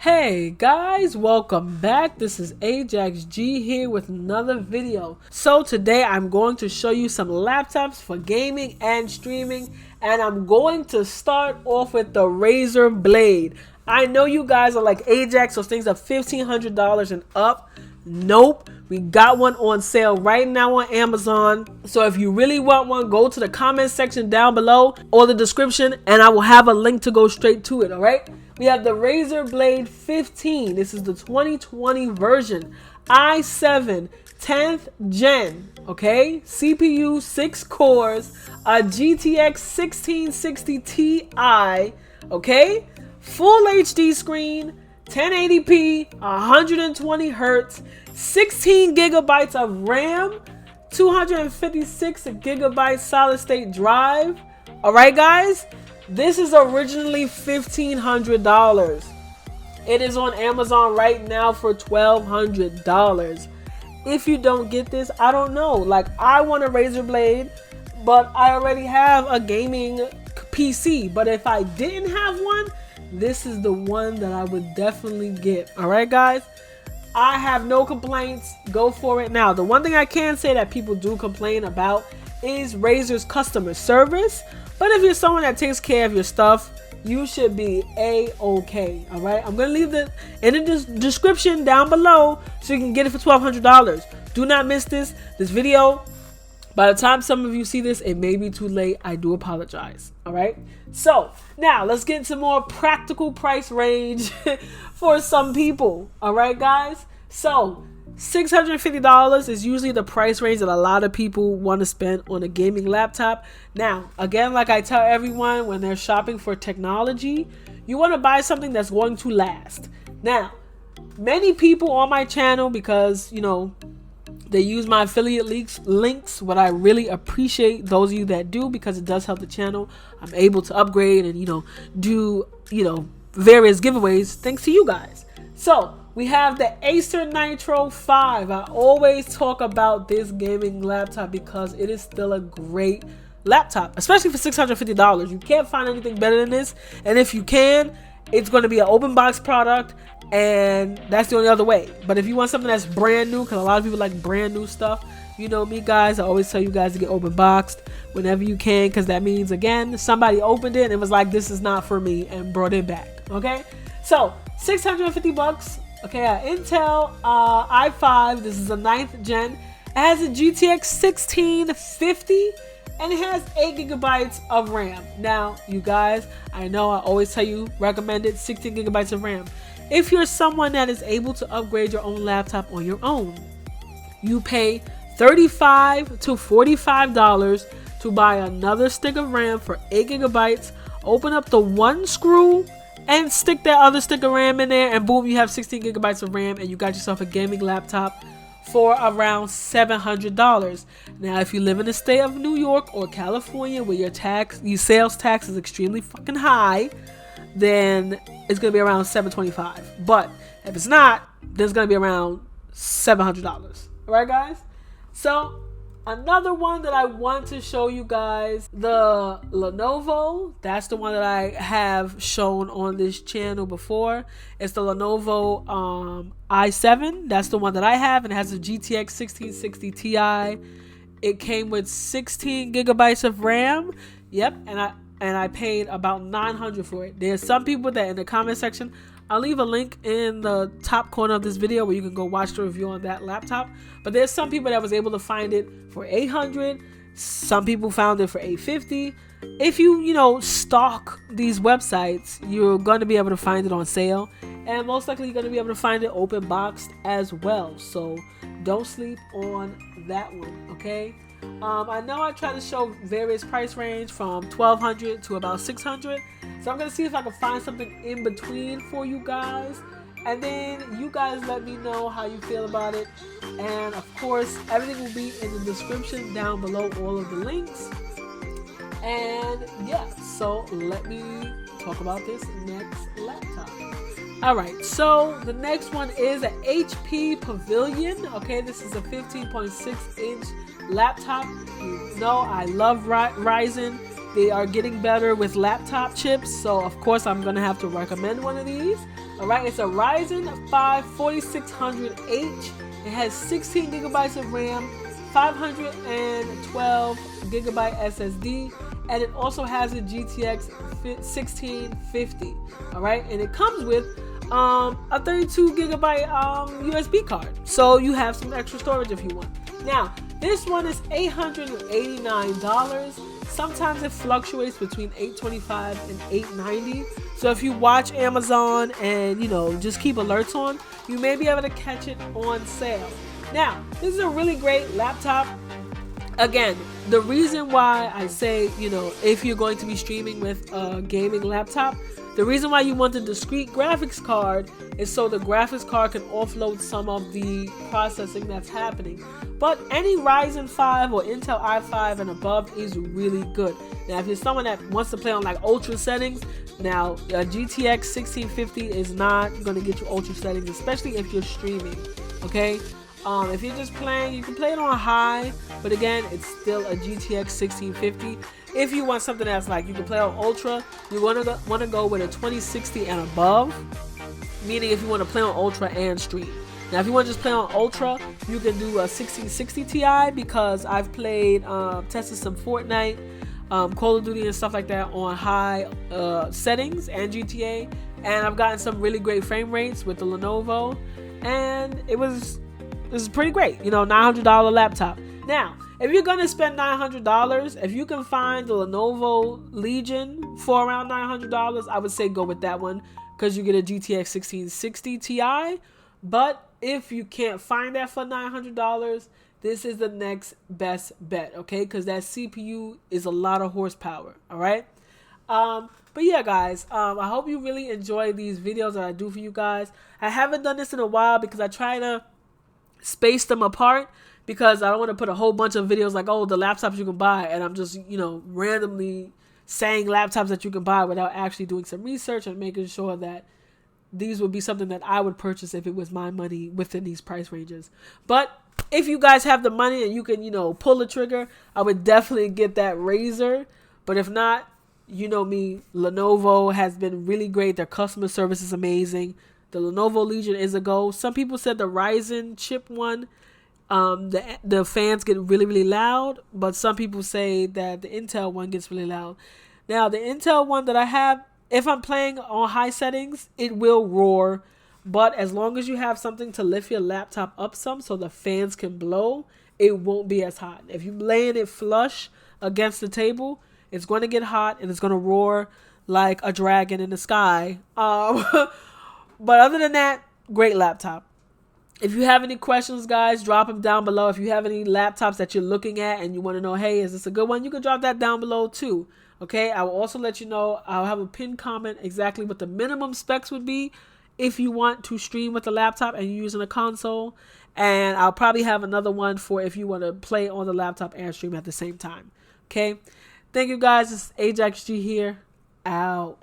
Hey guys, welcome back. This is Ajax G here with another video. So today I'm going to show you some laptops for gaming and streaming, and I'm going to start off with the Razer Blade. I know you guys are like, Ajax, those things are $1,500 and up. Nope, we got one on sale right now on Amazon. So if you really want one, go to the comment section down below or the description and I will have a link to go straight to it. All right, we have the Razer Blade 15. This is the 2020 version, i7 10th gen. Okay, CPU 6 cores, a GTX 1660 Ti. Okay, full HD screen, 1080p, 120 hertz, 16 gigabytes of RAM, 256 gigabyte solid state drive. All right, guys, this is originally $1,500. It is on Amazon right now for $1,200. If you don't get this, I don't know. Like, I want a Razer Blade, but I already have a gaming PC. But if I didn't have one, this is the one that I would definitely get. All right, guys, I have no complaints. Go for it. Now, the one thing I can say that people do complain about is Razer's customer service. But if you're someone that takes care of your stuff, you should be a-okay. All right, I'm gonna leave it in the description down below so you can get it for $1,200. Do not miss this video. By the time some of you see this, it may be too late. I do apologize. All right, so now let's get into more practical price range for some people. All right, guys, so $650 is usually the price range that a lot of people want to spend on a gaming laptop. Now, again, like I tell everyone when they're shopping for technology, you want to buy something that's going to last. Now, many people on my channel, because they use my affiliate links, what I really appreciate those of you that do, because it does help the channel. I'm able to upgrade and do various giveaways thanks to you guys. So we have the Acer Nitro 5. I always talk about this gaming laptop because it is still a great laptop, especially for $650. You can't find anything better than this, and if you can, it's going to be an open box product, and that's the only other way. But if you want something that's brand new, because a lot of people like brand new stuff, you know me, guys, I always tell you guys to get open boxed whenever you can, because that means, again, somebody opened it and was like, this is not for me, and brought it back. Okay, so $650. Okay, Intel i5. This is a 9th gen. It has a GTX 1650 and it has 8 gigabytes of RAM. Now, you guys, I know I always tell you recommended 16 gigabytes of RAM. If you're someone that is able to upgrade your own laptop on your own, you pay $35 to $45 to buy another stick of RAM for 8 gigabytes. Open up the one screw and stick that other stick of RAM in there, and boom, you have 16 gigabytes of RAM, and you got yourself a gaming laptop for around $700. Now, if you live in the state of New York or California, where your sales tax is extremely fucking high, then it's gonna be around $725. But if it's not, then it's gonna be around $700. All right, guys. So another one that I want to show you guys, the Lenovo. That's the one that I have shown on this channel before. It's the Lenovo i7. That's the one that I have, and it has a GTX 1660 Ti. It came with 16 gigabytes of RAM. Yep, and I paid about $900 for it. There's some people that in the comment section, I'll leave a link in the top corner of this video where you can go watch the review on that laptop. But there's some people that was able to find it for $800. Some people found it for $850. If you stalk these websites, you're going to be able to find it on sale, and most likely you're going to be able to find it open boxed as well. So don't sleep on that one. Okay. I know I try to show various price range from $1,200 to about $600. So I'm gonna see if I can find something in between for you guys, and then you guys let me know how you feel about it. And of course, everything will be in the description down below, all of the links. And yeah, so let me talk about this next laptop. Alright, so the next one is an HP Pavilion. Okay, this is a 15.6 inch laptop. You know I love Ryzen. They are getting better with laptop chips, so of course I'm gonna have to recommend one of these. Alright, it's a Ryzen 5 4600H. It has 16 gigabytes of RAM, 512 gigabyte SSD, and it also has a GTX 1650. Alright, and it comes with a 32 gigabyte USB card, so you have some extra storage if you want. Now, this one is $889. Sometimes it fluctuates between $825 and $890. So if you watch Amazon and just keep alerts on, you may be able to catch it on sale. Now, this is a really great laptop. Again, the reason why I say, if you're going to be streaming with a gaming laptop, the reason why you want a discrete graphics card is so the graphics card can offload some of the processing that's happening. But any Ryzen 5 or Intel i5 and above is really good. Now, if you're someone that wants to play on like ultra settings, now a GTX 1650 is not going to get you ultra settings, especially if you're streaming, okay? If you're just playing, you can play it on high, but again, it's still a GTX 1650. If you want something that's like you can play on ultra, you want to go with a 2060 and above, meaning if you want to play on ultra and stream. Now, if you want to just play on ultra, you can do a 1660 Ti, because I've played, tested some Fortnite, Call of Duty and stuff like that on high settings and GTA, and I've gotten some really great frame rates with the Lenovo, and this is pretty great, $900 laptop. Now, if you're gonna spend $900, if you can find the Lenovo Legion for around $900, I would say go with that one, because you get a GTX 1660 Ti. But if you can't find that for $900, this is the next best bet, okay? Because that CPU is a lot of horsepower, all right? But yeah, guys, I hope you really enjoy these videos that I do for you guys. I haven't done this in a while because I try to space them apart, because I don't want to put a whole bunch of videos like, oh, the laptops you can buy, and I'm just, randomly saying laptops that you can buy without actually doing some research and making sure that these would be something that I would purchase if it was my money within these price ranges. But if you guys have the money and you can, pull the trigger, I would definitely get that Razer. But if not, you know me, Lenovo has been really great. Their customer service is amazing. The Lenovo Legion is a go. Some people said the Ryzen chip one, the fans get really, really loud. But some people say that the Intel one gets really loud. Now, the Intel one that I have, if I'm playing on high settings, it will roar. But as long as you have something to lift your laptop up some so the fans can blow, it won't be as hot. If you're laying it flush against the table, it's going to get hot and it's going to roar like a dragon in the sky. But other than that, great laptop. If you have any questions, guys, drop them down below. If you have any laptops that you're looking at and you want to know, hey, is this a good one? You can drop that down below too. Okay, I will also let you know, I'll have a pinned comment exactly what the minimum specs would be if you want to stream with a laptop and you're using a console. And I'll probably have another one for if you want to play on the laptop and stream at the same time. Okay, thank you guys. It's Ajax G here. Out.